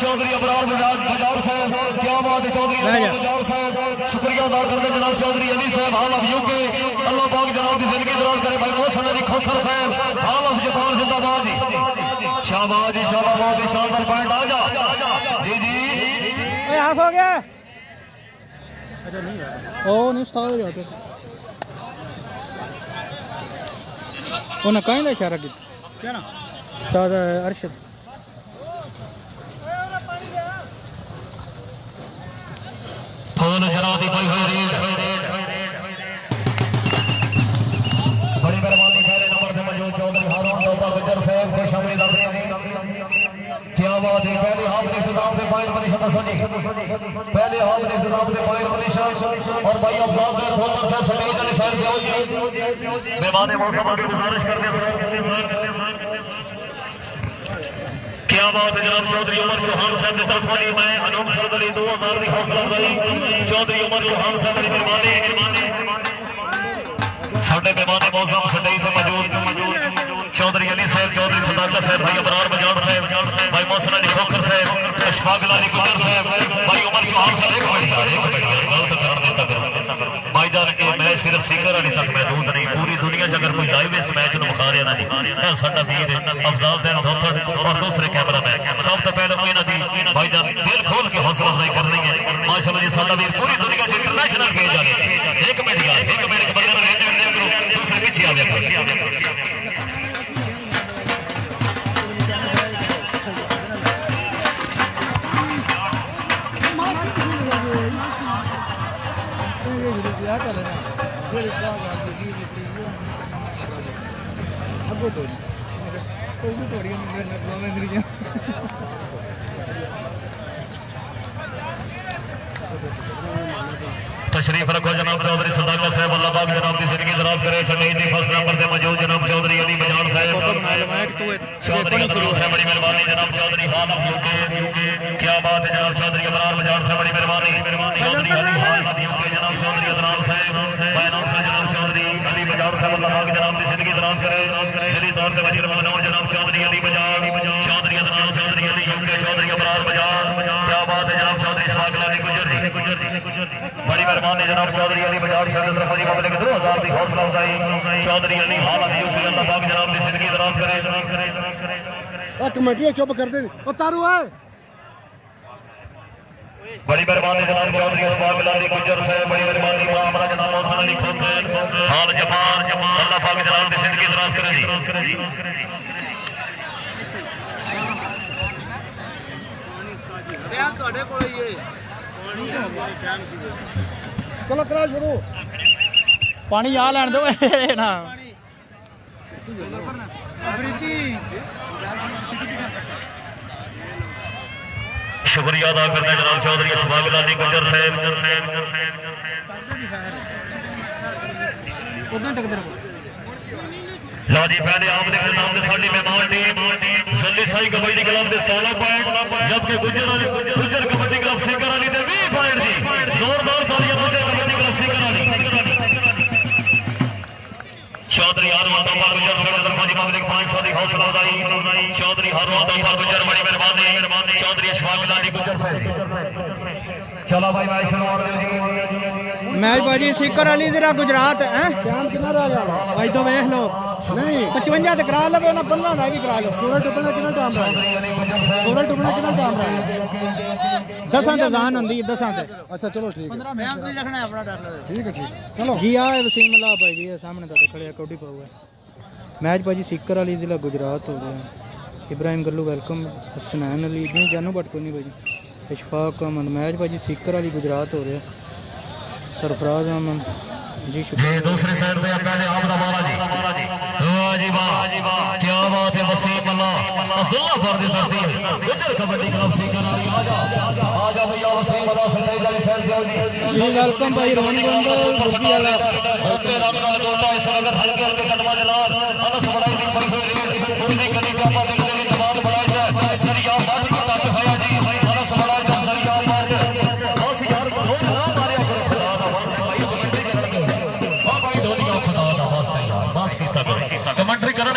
चौधरी अबरार बाजार साहब, क्या बात है चौधरी बाजार साहब, शुक्रिया अदा करते जनाब चौधरी अली साहब हाल ऑफ यूके, अल्लाह पाक जनाब की जिंदगी दराज करे। भाई मोहसिन अली खोखर साहब हाल ऑफ जापान जिंदाबाद जी, शाबाश जी शाबाश, बहुत ही शानदार पॉइंट आ जा जी जी। हाफ हो गया, अच्छा नहीं यार ओ नहीं स्टार्ट हो जाते उन्हें कहीं का इशारा किया क्या ना उस्ताद अरशद फोन जनाब दी कोई हुई रीड, बड़ी मेहरबानी। पहले नंबर पे मौजूद चौधरी हारून टोपा गुजर साहब को शामिल करते हैं। क्या बात है, पहले हाफ के इख्तिताम से पॉइंट पोजीशन दसो जी, पहले हाफ के इख्तिताम से पॉइंट पोजीशन। और भाई अफजाल साहब खोखर साहब समीर अली साहब जाओ जी, मेहमान मौसम की गुजारिश करते हैं। क्या बात है जनाब चौधरी उमर चौहान साहब की तरफ वाली मैं अनूप सरदली 2000 की हौसला अफजाई चौधरी उमर चौहान साहब की मेहरबानी। साडे मेहमान मौसम सदई से मौजूद चौधरी अली साहब, चौधरी सदाकत साहब, भाई अबरार बजाज साहब, भाई मोहसिन अली खोखर साहब, अशफाक अली गुजर साहब, भाई उमर चौहान साहब। एक मिनट यार भाईजान, ये मैच सिर्फ सीकर वाली तक महदूद नहीं, पूरी दुनिया च अगर कोई लाइव इस मैच में बुखा रहा नहीं, साडा वीर अफजाल दिन धोथड़ और दूसरे कैमरा मैन सब तो पहले इन्हां दी भाईजान दिल खोल के हौसला अफजाई करनी है माशाअल्लाह जी। साडा वीर पूरी दुनिया च इंटरनेशनल खेल जा रहे। एक मिनट यार, एक मिनट बंदे ने रेड दे करो, दूसरे पीछे आ गया। तशरीफ रखो जनाब चौधरी सदाकत साहब, अल्लाह पाक जनाब की जिंदगी दराज करे। समीर जी फर्स्ट नंबर पे मौजूद जनाब चौधरी अली बजान साहब, चौधरी अब्दुल साहब बड़ी मेहरबानी। जनाब चौधरी हाल ऑफ यूके, क्या बात है जनाब चौधरी अबरार बजान साहब बड़ी मेहरबानी। चौधरी अली हाल ऑफ यूके, जनाब चौधरी अदनान साहब, भाई नाम से जनाब चौधरी अली बजान साहब, अल्लाह पाक जनाब की जिंदगी दराज करे। दिली तौर पे बशीर मनोर जनाब चौधरी अली बजान, चौधरी अदनान, चौधरी अली यूके, चौधरी अबरार बजान, क्या बात है जनाब चौधरी अशफाक अली गुजर जी, बड़ी मेहरबानी जनाब चौधरी अली बजाज साहब की तरफ पब्लिक 2000 की हौसला अफजाई चौधरी अली हाल ऑफ यूके, अल्लाह पाक जनाब की जिंदगी दराज करे। कमेटी चुप कर दे ओ तारू है। बड़ी मेहरबानी जनाब चौधरी अशफाक अली गुजर साहब, बड़ी मेहरबानी मामला जनाब मोहसिन अली खोखर हाल जापान, अल्लाह पाक जनाब की जिंदगी दराज करे जी। चलो करा शुरू, पानी आ लैन दो ना शुक्रिया अदा करते जनाब चौधरी अशफाक अली गुजर साहब। लो जी, पहले आपने के नाम से साडी मेहमान टीम जल्ली साई कबड्डी क्लब के 16 पॉइंट, जबकि गुजर कबड्डी क्लब सीकर वाली के 20 पॉइंट जी। जोरदार तालियां गुजर कबड्डी क्लब सीकर वाली। चौधरी हारून टोपा गुजर साहब तरफा जी पब्लिक 500 की हौसला अफजाई चौधरी हारून टोपा गुजर, बड़ी मेहरबानी। चौधरी अशफाक अली गुजर साहब, चलो भाई मैच शुरू कर दो जी। मैच बाजी सीकर अली जरा गुजरात है भाई, तो देख लो नहीं 55 ते करा लो ना, 15 का भी करा लो। सूरज टुकना कितना टाइम रहा है, सूरज टुकना कितना टाइम रहा है। 10 ते जान होंदी 10 ते। अच्छा चलो ठीक है, ठीक है ठीक चलो जी। आ वसीम अल्लाह भाई जी सामने तो खड़े कौडी पाऊगा। मैच भाजी सीकर अली जिला गुजरात हो गया। इब्राहिम गल्लू वेलकम, हसनैन अली नहीं जानू बट को नहीं भाजी, अशफाक अहमद। मैच भाजी सीकर अली गुजरात हो रहा। सरफराज अहमद जी शुक्रिया। दूसरी साइड पे पहले आप दबारा जी, वाह जी वाह, क्या बात है। वसीम अल्लाह अब्दुल्ला फर्द करती है गुजर कबड्डी क्लब सीकर वाली। आजा भैया वसीम अल्लाह सजाई जाली साहब जाओ जी। जी वेलकम भाई रोहन गोंदल मुर्गी वाला ओके रब का गोटा इस अगर हल्के हल्के कदमां दे नाल अनस बड़ाई दी कोई होई उनदी कदी जापा देखदे नी जवाब बनाई जाए सरिया बात की तक होया जी। अनस बड़ाई जा सरिया बात बस यार रोज ना मारिया करो, खुदा दा वास्ते भाई कमेंट्री करन के। हां भाई ढोली का खुदा दा वास्ते यार बस कीता कमेंट्री करन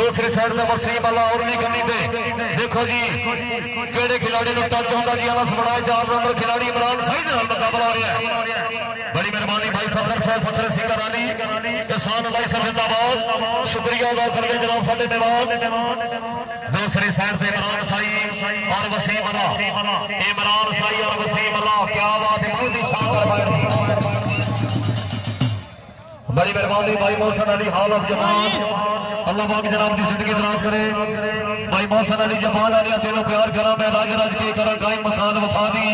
दूसरी साइड से वसीम अल्लाह और नहीं करनी थे देखो जी केड़े खिलाड़ी ने टच होता जी अनस बनाए 4 नंबर खिलाड़ी इमरान सही नाल मुकाबला हो रहा है बड़ी मेहरबानी भाई फखर साहब फखर सिंगर अली एहसान भाई साहब जिंदाबाद शुक्रिया अदा करके जनाब साडे मेहमान दूसरी साइड से इमरान साई और वसीम अल्लाह इमरान साई और वसीम अल्लाह क्या बात है बहुत ही शानदार फाइट थी बड़ी मेहरबानी भाई मोहसन अली हाल ऑफ जमान अल्लाह पाक जनाब की जिंदगी दराज करे भाई मोहसन अली जमान अली तेनों प्यार करा मैं राज राज के करा कायम मसान वफा दी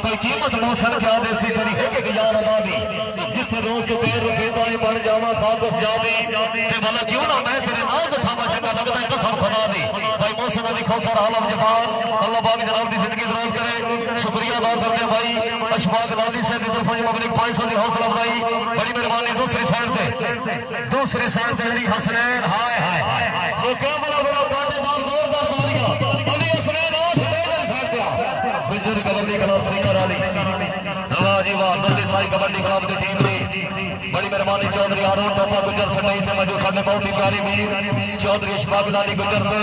कोई कीमत मोहसन क्या देसी तेरी एक गुजार अदा दी जिथे रोज तो पैर रखे ताए बन जावा खान बस जा दी ते भला क्यों ना मैं तेरे नाज खावा चंगा लगदा है कसम खुदा दी भाई मोहसन अली खोखर हाल ऑफ जमान अल्लाह पाक जनाब की जिंदगी दराज करे शुक्रिया अदा करते भाई अशफाक लाली से फौज पब्लिक 500 की हौसला अफजाई बड़ी मेहरबानी दूसरी साइड से अली हसनैन हाय हाय हाय वो क्या बड़ा कांटेदार जोरदार तालियां अली हसनैन और सफेद साइड पे गुजर कबड्डी क्लब सिंगर अली वाह जी वाह जल्दी साई कबड्डी क्लब की टीम ने बड़ी मेहरबानी चौधरी आरोन टोपा गुजर से नहीं थे मौजूद साडे बहुत ही प्यारे वीर चौधरी अशफाक लाली गुजर से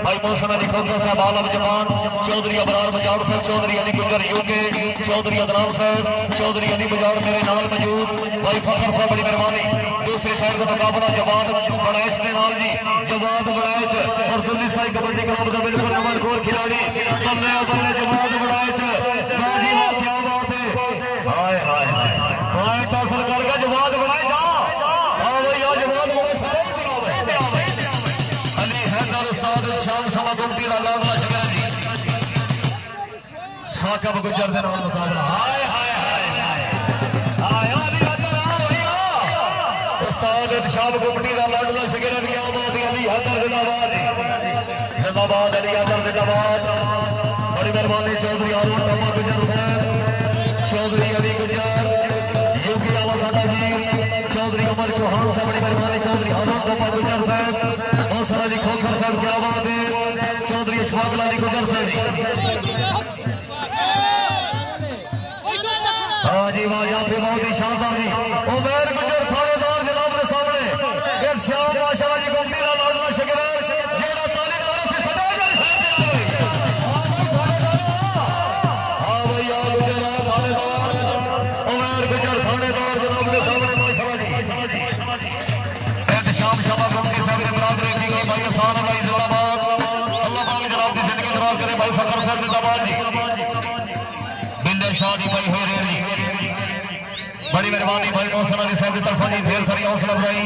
भाई मोहसन अली खोखर साहब आलम जमान चौधरी अबरार बजाड़ साहब चौधरी अली गुजर यूके चौधरी अदनान साहब चौधरी अली बजाड़ मेरे नाल मौजूद भाई फखर साहब बड़ी मेहरबानी दूसरी साइड का मुकाबला जवाब बनाइश के नाल जी जवाब बनाइश और सुल्ली साई कबड्डी क्लब का बिल्कुल नंबर गोल खिलाड़ी बल्ले बल्ले जवाब बनाइश बाजी वाह क्या बात है हाय हाय हाय पॉइंट हासिल करके जवाब बनाए जा हां भाई आज जवाब बनाए अली हैदर उस्ताद शाम समा गुमती दा नाम ला शगरा जी साकब गुजर दे नाल मुकाबला हाय हाय हाय हाय अली हैदर आ भैया उस्ताद शाम गुमती दा लाडला शगरा क्या बात है अली हैदर जिंदाबाद अली हैदर जिंदाबाद बड़ी मेहरबानी चौधरी आरोन टोपा गुजर साहब चौधरी अली गुजर योगी आला साडा जी चौधरी उमर चौहान साहब बड़ी मेहरबानी चौधरी आरोन टोपा गुजर साहब हौसला अली खोखर साहब क्या बात है चौधरी अशफाक लाली गुजर साहब जी हाँ जी वाह यहाँ पे बहुत ही शानदार जी उमर गुजर थानेदार जनाब के सामने एक श्याम माशाल्लाह जी गोपी लाल लाडला शगरा जेड़ा ताली नाल से सदा जल साहब हां भैया गुजर थानेदार उमर गुजर थानेदार जनाब के सामने माशाल्लाह जी एक शाम शबा गोपी साहब के बराबर की गई भाई आसान भाई जिंदाबाद अल्लाह पाक जनाब की जिंदगी दराज करे भाई फखर साहब जिंदाबाद जी बिल्ले शाह जी भाई हो रे जी बड़ी मेहरबानी भाई मोहसन अली साहब की तरफ जी ढेर सारी हौसला अफजाई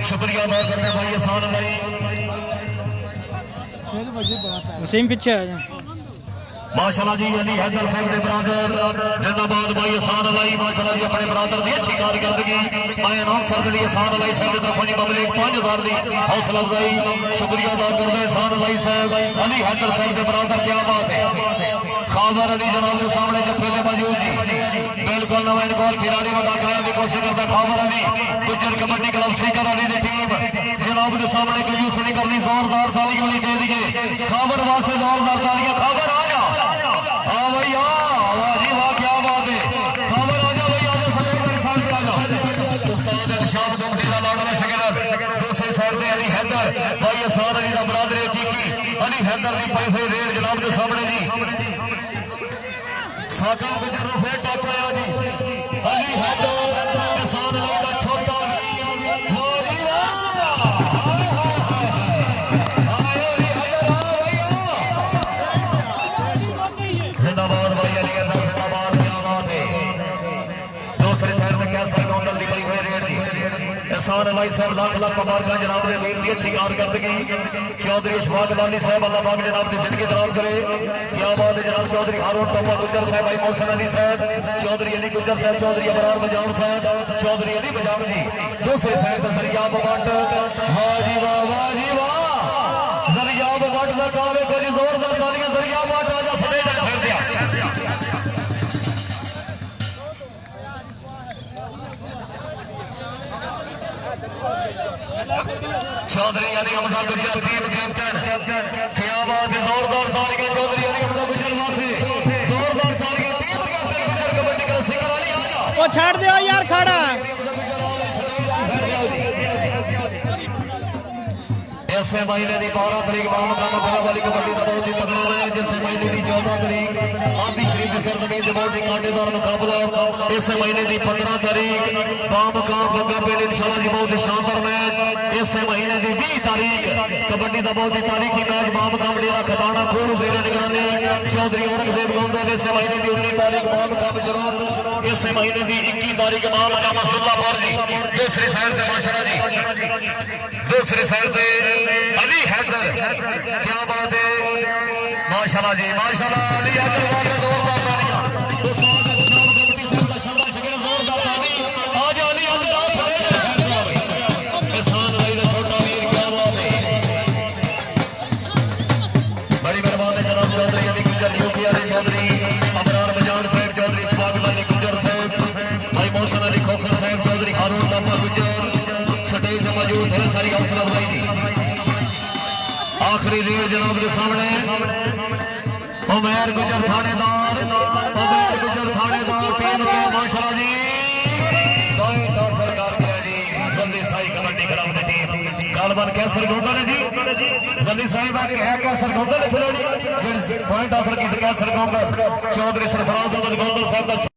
शुक्रिया अदा करते भाई आसान भाई वसीम पीछे आ जा माशाल्लाह जी अली हैदर साहब ने बरादर जिंदाबाद भाई आसान अली माशाल्लाह जी अपने बरादर की अच्छी कारकर्दगी मैं अनाउंसर के लिए आसान अली साहब की तरफ जी पब्लिक 5000 की हौसला अफजाई शुक्रिया अदा करते आसान अली साहब अली हैदर साहब के बरादर क्या बात है खावर अली जनाब के सामने जत्थे में मौजूद जी बिल्कुल नवा गोल खिलाड़ी बता करने की कोशिश करता खावर अली गुजर कबड्डी क्लब सिंगर अली की टीम जनाब के सामने कंजूस नहीं करनी जोरदार ताली होनी चाहिए खावर वास्ते जोरदार तालियां खावर आ जा हाँ भैया वाह जी वाह क्या बात है खावर आ जा भैया आ जा सफेद साथ आ जा उस्ताद इरशाद गुमती दा लाडला शगरा दूसरी साइड पे अली हैदर भाई आसान अली दा बरादर हकीकी अली हैदर दी पाई हुई रेड जनाब के सामने जी साका गुजर फिर टच आया जी अली हैदर आसान अली दा छोटा वीर वाह जी वाह जिंदाबाद भाई अली हैदर जिंदाबाद क्या बात है दूसरी साइड में क्या सरकौंडल दी पई हुई रेड दी एहसान अली साहब लाख लाख मुबारक जनाब ने वीर दी अच्छी कारकर्दगी चौधरी अशफाक लाली साहब अल्लाह पाक जनाब की जिंदगी दराज करे क्या बात है जनाब चौधरी हारून टोपा गुजर साहब भाई मोहसन अली साहब चौधरी अली गुजर साहब चौधरी अबरार बजाड़ साहब चौधरी अली बजाड़ जी दूसरी साइड पर जरियाब बट वाह जी वाह जरियाब बट का काम है कोई जोरदार तालियां जरियाब बट आ जा सदैव फेर दिया चौधरी अली हमजा गुजर टीम कैप्टन क्या बात है जोरदार तालियां चौधरी अली हमजा गुजर वासी जोरदार तालियां टीम कैप्टन गुजर कबड्डी का सिंगर अली आ जा ओ छाड़ दे यार खड़ा इस महीने की 12 तरीक बाम काम बना वाली कबड्डी का बहुत ही तगड़ा मैच इस महीने की 14 तरीक आदि शरीफ सरजमीन से बहुत ही कांटेदार मुकाबला इस महीने की 15 तरीक बाम काम गंगा पेड़ इंशाल्लाह जी बहुत ही शानदार मैच इस महीने की 20 तारीख कबड्डी का बहुत ही तारीखी मैच बाम काम डेरा खटाना खूब जेर निगरानी चौधरी औरंगजेब गोंदे इस महीने की 19 तारीख बाम काम जरूर इस महीने की 21 तारीख बाम काम अब्दुल्लापुर जी दूसरी साइड से माशरा जी दूसरी साइड से अली हैदर क्या बात है माशाल्लाह जी माशाल्लाह अली हैदर वाले जोरदार तालियां तो स्वागत शाम कमेटी साहब का शाबाश के जोरदार ताली आज अली हैदर आप भाई किसान भाई का छोटा वीर क्या बात है बड़ी मेहरबान है जनाब चौधरी अली गुजर यूपी वाले चौधरी अबरार बजान साहब चौधरी जवाब अली गुजर साहब भाई मोहसन अली खोखर साहब चौधरी हारून बाबा गुजर स्टेज में मौजूद ढेर सारी हौसला अफजाई जी आखिरी रेड जनाब के सामने उमैर गुजर थानेदार टीम के माशाल्लाह जी दाएं का सरकार गया जी जल्दी साई कबड्डी ग्राउंड की टीम गालबन कैसर गोंदा ने जी जल्दी साई बाकी है कैसर गोंदा ने खिलाड़ी जिस पॉइंट हासिल की कैसर गोंदा चौधरी सरफराज अहमद गोंदा साहब का